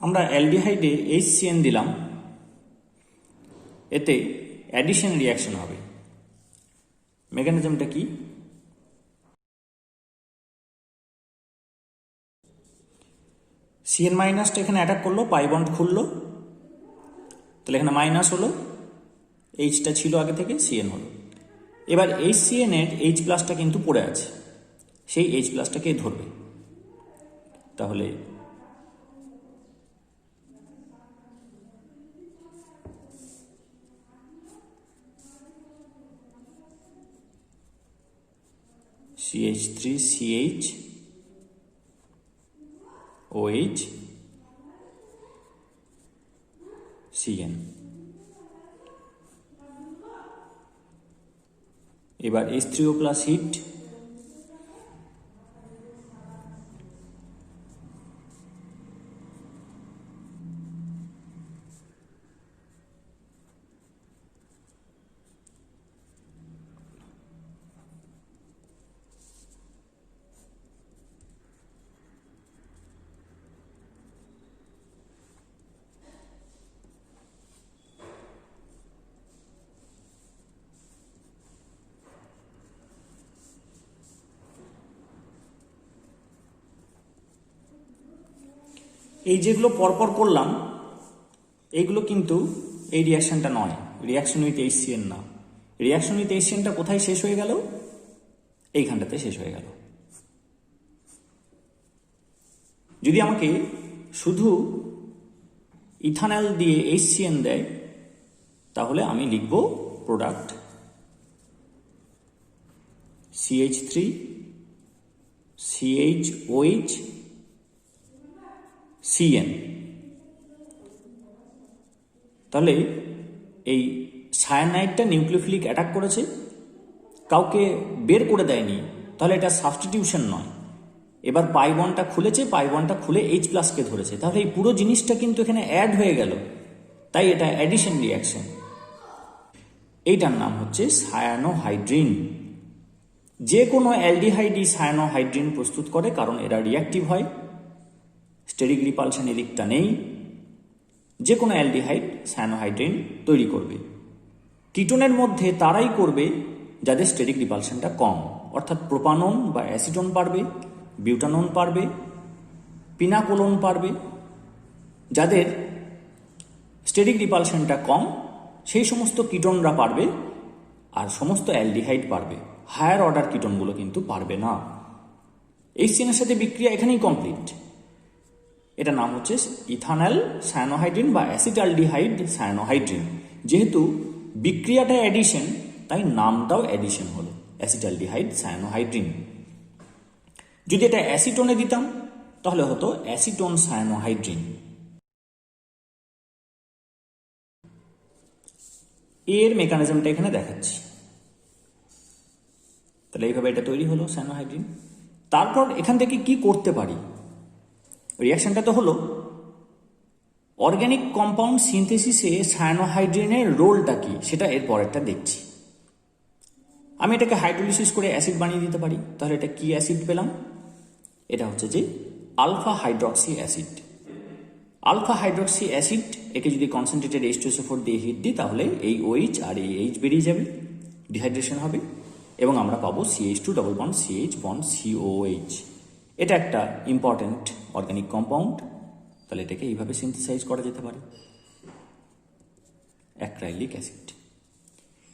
আমরা অ্যালডিহাইডে HCN দিলাম, এতে অ্যাডিশন রিয়াকশন হবে। মেকানিজমটা কি? CN মাইনাসটা এখানে অ্যাটাক করলো, পাই বন্ড খুললো, তাহলে এখানে মাইনাস হলো, এইচটা ছিল আগে থেকে, CN হলো। এবার HCN এর H প্লাসটা কিন্তু পড়ে আছে, সেই H প্লাসটাকে ধরবে। তাহলে CH3CH OH CN। এবার H3O প্লাস হিট, এই যেগুলো পরপর করলাম এইগুলো কিন্তু এই রিয়াকশনটা নয়, রিয়াকশন উইথ HCN না। রিয়াকশন উইথ HCNটা কোথায় শেষ হয়ে গেল? এইখানটাতে শেষ হয়ে গেল। যদি আমাকে শুধু ইথানল দিয়ে HCN দেয়, তাহলে আমি লিখব প্রোডাক্ট CH3 CHOH CN। তাহলে এই সায়ানাইডটা নিউক্লিওফিলিক অ্যাটাক করেছে, কাউকে বের করে দেয়নি, তাহলে এটা সাবস্টিটিউশন নয়। এবার পাই বন্ডটা খুলেছে, পাই বন্ডটা খুলে H প্লাসকে ধরেছে, তাহলে এই পুরো জিনিসটা কিন্তু এখানে অ্যাড হয়ে গেল, তাই এটা অ্যাডিশন রিয়াকশন। এইটার নাম হচ্ছে সায়ানোহাইড্রিন। যে কোনো অ্যালডিহাইডই সায়ানোহাইড্রিন প্রস্তুত করে, কারণ এরা রিয়াক্টিভ হয়, স্টেরিক রিপালশন এদিকটা নেই। যে কোনো অ্যালডিহাইড সায়ানোহাইড্রিন তৈরি করবে। কিটোনের মধ্যে তারাই করবে যাদের স্টেরিক রিপালশনটা কম, অর্থাৎ প্রোপানন বা অ্যাসিটোন পারবে, বিউটানন পারবে, পিনাকোলোন পারবে। যাদের স্টেরিক রিপালশনটা কম সেই সমস্ত কিটোনরা পারবে, আর সমস্ত অ্যালডিহাইড পারবে। হায়ার অর্ডার কিটোনগুলো কিন্তু পারবে না। HCN এর সাথে বিক্রিয়া এখানেই কমপ্লিট। এটা নাম হচ্ছে ইথানল সায়ানোহাইড্রিন বা অ্যাসিটালডিহাইড সায়ানোহাইড্রিন। যেহেতু বিক্রিয়াটা অ্যাডিশন, তাই নামটাও অ্যাডিশন হলো, অ্যাসিটালডিহাইড সায়ানোহাইড্রিন। যদি এটা অ্যাসিটোনে দিতাম তাহলে হতো অ্যাসিটোন সায়ানোহাইড্রিন। এর মেকানিজমটা এখানে দেখাচ্ছি। তাহলে এইভাবে এটা তৈরি হলো সায়ানোহাইড্রিন। তারপর এখান থেকে কি করতে পারি? রিয়াকশনটা তো হলো, অর্গ্যানিক কম্পাউন্ড সিনথেসিসে সায়ানোহাইড্রিনের রোলটা কি সেটা এর পরেরটা দেখছি। আমি এটাকে হাইড্রোলিসিস করে অ্যাসিড বানিয়ে দিতে পারি। তাহলে এটা কি অ্যাসিড পেলাম? এটা হচ্ছে যে alpha hydroxy acid. Alpha hydroxy acid, একে যদি কনসেন্ট্রেটেড H2SO4 দিয়ে হিট দিই তাহলে এই OH আর এই H বেরিয়ে যাবে, ডিহাইড্রেশন হবে, এবং আমরা পাবো CH2 double bond CH bond COOH। এটা একটা ইম্পর্টেন্ট অর্গানিক কম্পাউন্ড। তাহলে এটাকে এইভাবে সিনথেসাইজ করা যেতে পারে, অ্যাক্রাইলিক অ্যাসিড।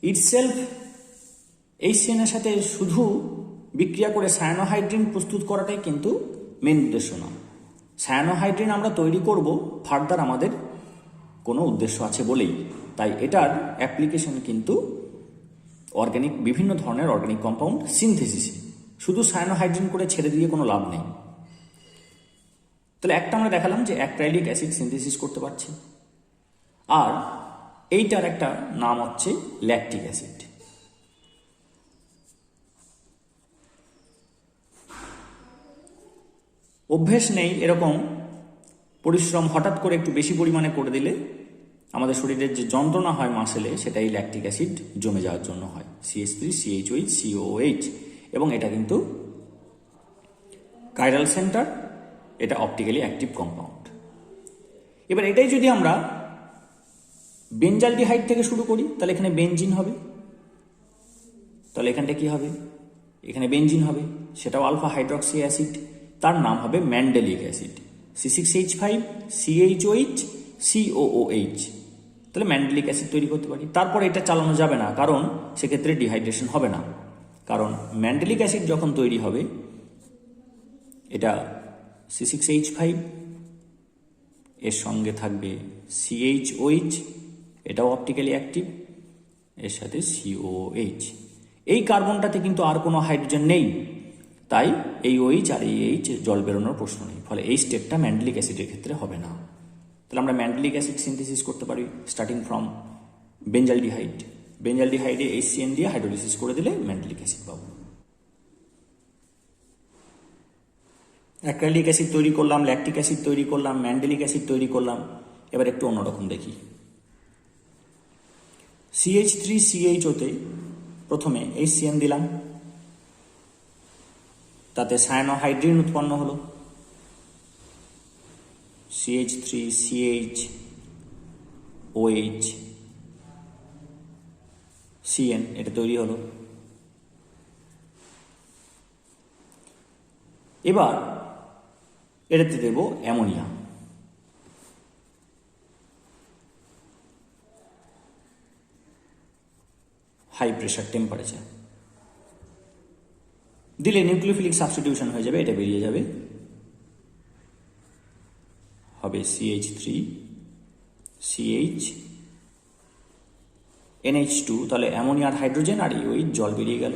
ইটসেলফ HCN এর সাথে শুধু বিক্রিয়া করে সায়ানোহাইড্রিন প্রস্তুত করাটাই কিন্তু মেন উদ্দেশ্য না। সায়ানোহাইড্রিন আমরা তৈরি করব ফার্দার আমাদের কোনো উদ্দেশ্য আছে বলেই, তাই এটার অ্যাপ্লিকেশন কিন্তু অর্গানিক, বিভিন্ন ধরনের অর্গানিক কম্পাউন্ড সিনথেসিসে। শুধু সায়ানোহাইড্রিন করে ছেড়ে দিয়ে কোনো লাভ নেই। তাহলে একটা আমরা দেখালাম যে অ্যাক্রাইলিক অ্যাসিড সিনথেসিস করতে পারছি, আর এইটার একটা নাম হচ্ছে ল্যাকটিক অ্যাসিড। অভ্যেস নেই এরকম পরিশ্রম হঠাৎ করে একটু বেশি পরিমাণে করে দিলে আমাদের শরীরের যে যন্ত্রণা হয় মাসেলে, সেটাই ল্যাকটিক অ্যাসিড জমে যাওয়ার জন্য হয়, CH3 CHOH COOH। এবং এটা কিন্তু কাইরাল সেন্টার, এটা অপটিক্যালি অ্যাক্টিভ কম্পাউন্ড। এবার এটাই যদি আমরা বেঞ্জালডিহাইড থেকে শুরু করি তাহলে এখানে বেঞ্জিন হবে, তাহলে এখানটা কি হবে, এখানে বেঞ্জিন হবে, সেটাও আলফা হাইড্রক্সি অ্যাসিড, তার নাম হবে mandelic acid, C6H5 CHOH COOH, তাহলে ম্যান্ডেলিক অ্যাসিড তৈরি করতে পারি। তারপর এটা চালানো যাবে না, কারণ সেক্ষেত্রে ডিহাইড্রেশন হবে না, কারণ ম্যান্ডেলিক অ্যাসিড যখন তৈরি হবে এটা C6H5, এর সঙ্গে থাকবে CHOH, এটাও অপটিক্যালি অ্যাক্টিভ, এর সাথে COOH। এই কার্বনটাতে কিন্তু আর কোনো হাইড্রোজেন নেই, তাই এই OH আর এই H জল বেরোনোর প্রশ্ন নেই, ফলে এই স্টেপটা ম্যান্ডেলিক অ্যাসিডের ক্ষেত্রে হবে না। তাহলে আমরা ম্যান্ডেলিক অ্যাসিড সিনথেসিস করতে পারি স্টার্টিং ফ্রম বেঞ্জালডিহাইড। বেঞ্জালডিহাইডে HCN দিয়ে হাইড্রোলিসিস করে দিলে ম্যান্ডেলিক অ্যাসিড পাবো। অ্যাক্রাইলিক অ্যাসিড তৈরি করলাম, ল্যাকটিক অ্যাসিড তৈরি করলাম, ম্যান্ডেলিক অ্যাসিড তৈরি করলাম। এবার একটু অন্যরকম দেখি। CH3CHO-তে প্রথমে HCN দিলাম, তাতে সায়ানোহাইড্রিন উৎপন্ন হলো, CH3CHOH CN, এটা তৈরি হলো। এবার এটাতে দেব অ্যামোনিয়া, হাই প্রেশার টেম্পারেচার দিলে নিউক্লিওফিলিক সাবস্টিটিউশন হয়ে যাবে, এটা বেরিয়ে যাবে, হবে CH3CH NH2, তাহলে অ্যামোনিয়ার হাইড্রোজেন আর ওই জল বেরিয়ে গেল।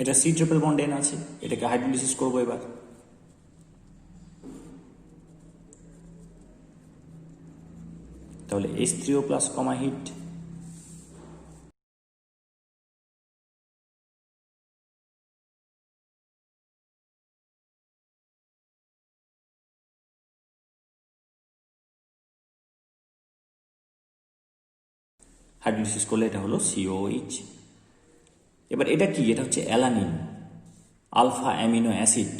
এটা C ট্রিপল বন্ড N আছে, এটাকে হাইড্রোলিসিস করবো এবার। তাহলে H3O প্লাস কমা হিট, হাইড্রোলিসিস করলে এটা হলো COH। এবার এটা কি, এটা হচ্ছে অ্যালানিন, আলফা অ্যামিনো অ্যাসিড।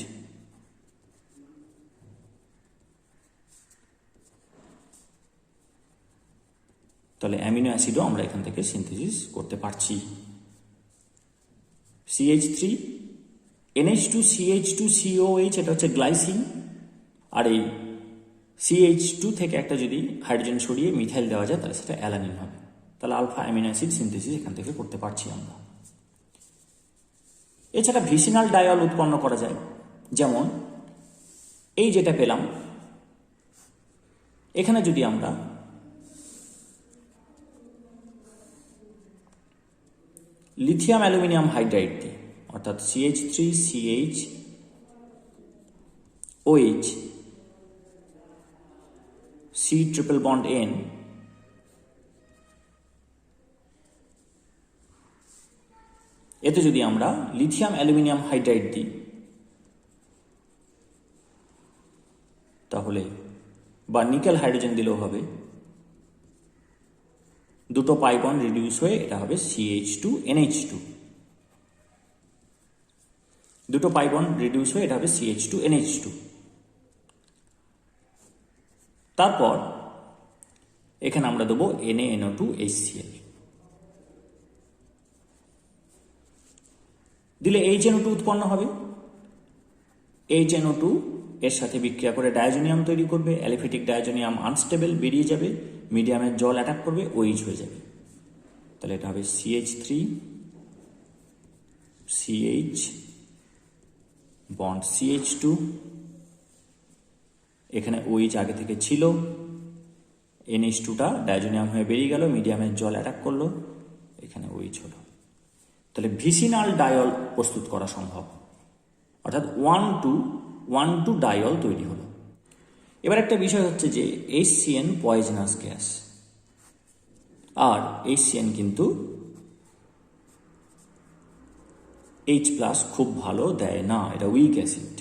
তাহলে অ্যামিনো অ্যাসিডও আমরা এখান থেকে সিনথেসিস করতে পারছি। CH3 NH2 CH2 COH, এটা হচ্ছে গ্লাইসিন, আর এই CH2 থেকে একটা যদি হাইড্রোজেন সরিয়ে মিথাইল দেওয়া যায় তাহলে সেটা অ্যালানিন হবে। তাহলে আলফা অ্যামিনো অ্যাসিড সিনথেসিস এখান থেকে করতে পারছি আমরা। এছাড়া ভিসিনাল ডায়ল উৎপন্ন করা যায়, যেমন এই যেটা পেলাম, এখানে যদি আমরা লিথিয়াম অ্যালুমিনিয়াম হাইড্রাইড দিই, অর্থাৎ CH3CHOH C triple bond N, এতে যদি আমরা লিথিয়াম অ্যালুমিনিয়াম হাইড্রাইড দিই তাহলে, বা নিকেল হাইড্রোজেন দিলেও হবে, দুটো পাই বন্ড রিডিউস হয়ে এটা হবে CH2NH2, দুটো পাই বন্ড রিডিউস হয়ে এটা হবে CH2NH2। তারপর এখানে আমরা দেবো NaNO2HCl, দিলে HNO2 উৎপন্ন হবে। HNO2 এর সাথে বিক্রিয়া করে ডায়োজোনিয়াম তৈরি করবে, অ্যালিফেটিক ডায়োজোনিয়াম আনস্টেবল বেরিয়ে যাবে, মিডিয়ামের জল অ্যাটাক করবে, OH হয়ে যাবে। তাহলে এটা হবে CH3CH বন্ড CH2, এখানে OH আগে থেকে ছিল, NH2টা ডায়োজোনিয়াম হয়ে বেরিয়ে গেল, মিডিয়ামের জল অ্যাটাক করলো, এখানে OH হলো। তাহলে ভিসিনাল ডায়ল প্রস্তুত করা সম্ভব, অর্থাৎ 1,2 ডায়ল তৈরি হলো। এবার একটা বিষয় হচ্ছে যে HCN পয়জনাস গ্যাস, আর HCN কিন্তু H+ খুব ভালো দেয় না, এটা উইক অ্যাসিড।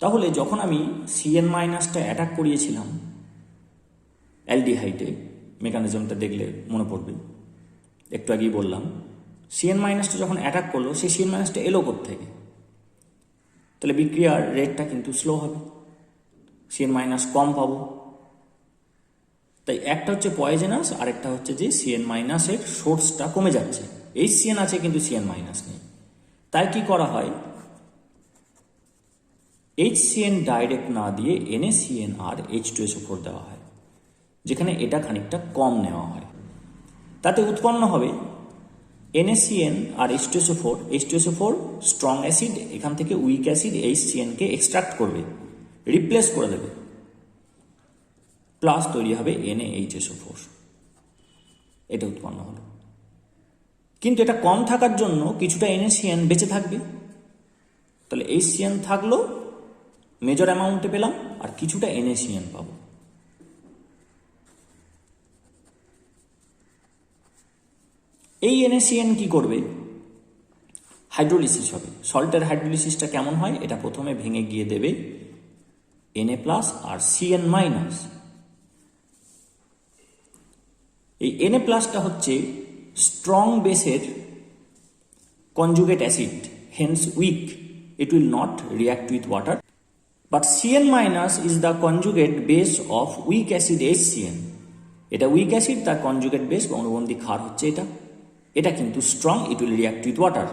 তাহলে যখন আমি CN- অ্যাটাক করিয়েছিলাম অ্যালডিহাইডে, মেকানিজমটা দেখলে মনে পড়বে, একটু আগেই বললাম, সিএন মাইনাসটা যখন অ্যাটাক করলো সেই সিএন মাইনাসটা এলো থেকে, তাহলে বিক্রিয়ার রেটটা কিন্তু স্লো হবে, সিএন মাইনাস কম পাবো। তাই একটা হচ্ছে পয়জেনাস, আর একটা হচ্ছে যে সিএন মাইনাসের সোর্সটা কমে যাচ্ছে। এই সিএন আছে কিন্তু সিএন মাইনাস নেই, তাই কি করা হয়, HCN ডাইরেক্ট না দিয়ে NaCN আর H2SO4 দেওয়া হয়, যেখানে এটা খানিকটা কম নেওয়া হয়। তাতে উৎপন্ন হবে NaCN আর H2SO4। H2SO4 স্ট্রং অ্যাসিড, এখান থেকে উইক অ্যাসিড HCNকে এক্সট্রাক্ট করবে, রিপ্লেস করে দেবে, প্লাস তৈরি হবে NaHSO4। এটা উৎপন্ন হলো। কিন্তু এটা কম থাকার জন্য কিছুটা NaCN বেঁচে থাকবে, তাহলে HCN থাকলো, মেজর অ্যামাউন্টে পেলাম, আর কিছুটা NaCN পাবো। এই NaCN কি করবে, হাইড্রোলিসিস হবে। সল্টের হাইড্রোলিসিসটা কেমন হয়, এটা প্রথমে ভেঙে গিয়ে দেবে Na+ আর CN-। এই Na+টা হচ্ছে স্ট্রং বেসের conjugate acid, hence weak, it will not react with water, but CN- is the conjugate base of weak acid HCN। এটা উইক অ্যাসিড, তার কনজুগেট বেস অণুবন্ধী ক্ষার হচ্ছে এটা। এটা কিন্তু strong, it will react with water.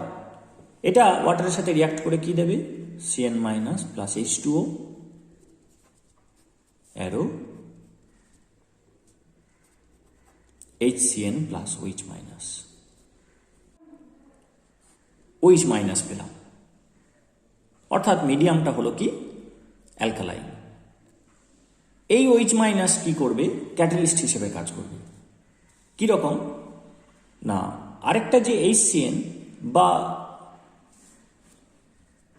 এটা ওয়াটারের সাথে রিয়াক্ট করে কি দেবে, CN- plus H2O, arrow HCN plus OH-। OH- পেলাম, অর্থাৎ মিডিয়ামটা হলো কি অ্যালকালাইন। এই OH- কি করবে, ক্যাটালিস্ট হিসেবে কাজ করবে। কি রকম না, আরেকটা যে HCN বা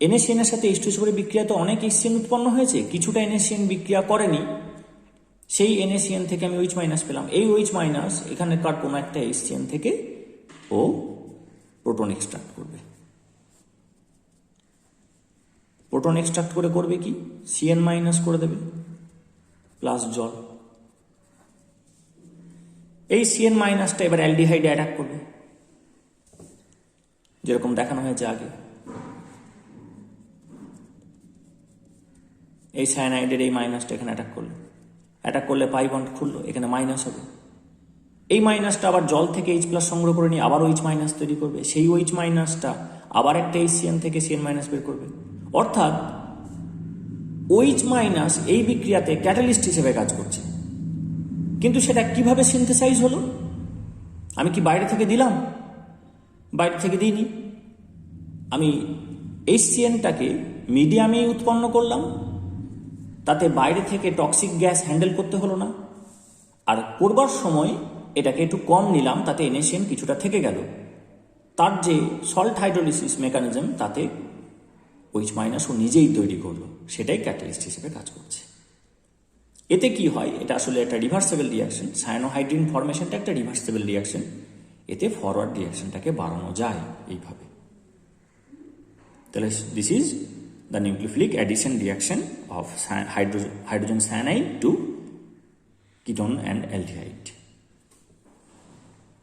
NaCN এর সাথে H2SO4 বিক্রিয়া তো অনেক HCN উৎপন্ন হয়েছে, কিছুটা NaCN বিক্রিয়া করেনি, সেই NaCN থেকে আমি OH- পেলাম। এই OH- এখানকার কোনো একটা HCN থেকে ও প্রোটন এক্সট্রাক্ট করবে। প্রোটন এক্সট্রাক্ট করে করবে কি, CN- করে দেবে, প্লাস জল। এই CN- এবার অ্যালডিহাইডে অ্যাটাক করবে, যেরকম দেখানো হয়েছে আগে। এই সায়ানাইডের এই মাইনাসটা এখানে অ্যাটাক করলে পাই বন্ড খুললো, এখানে মাইনাস হবে। এই মাইনাসটা আবার জল থেকে H+ সংগ্রহ করে নিয়ে আবার OH- তৈরি করবে, সেই OH- আবার একটা HCN থেকে CN- বের করবে। অর্থাৎ OH- এই বিক্রিয়াতে ক্যাটালিস্ট হিসেবে কাজ করছে। কিন্তু সেটা কিভাবে সিনথেসাইজ হলো, আমি কি বাইরে থেকে দিলাম, বাইরে থেকে দিইনি, আমি HCNটাকে মিডিয়ামেই উৎপন্ন করলাম, তাতে বাইরে থেকে টক্সিক গ্যাস হ্যান্ডেল করতে হলো না, আর করবার সময় এটাকে একটু কম নিলাম, তাতে NaCN কিছুটা থেকে গেল। তার যে সল্ট হাইড্রোলিসিস মেকানিজম, তাতে OH- ও নিজেই তৈরি করলো, সেটাই ক্যাটালিস্ট হিসেবে কাজ করছে। এতে কি হয়, এটা আসলে একটা রিভার্সেবল রিয়াকশন, সায়ানোহাইড্রিন ফরমেশনটা একটা রিভার্সেবল রিয়াকশন, এতে ফরওয়ার্ড রিয়াকশনটাকে বাড়ানো যায় এইভাবে। তাহলে this is the nucleophilic addition reaction of hydrogen cyanide to ketone and aldehyde.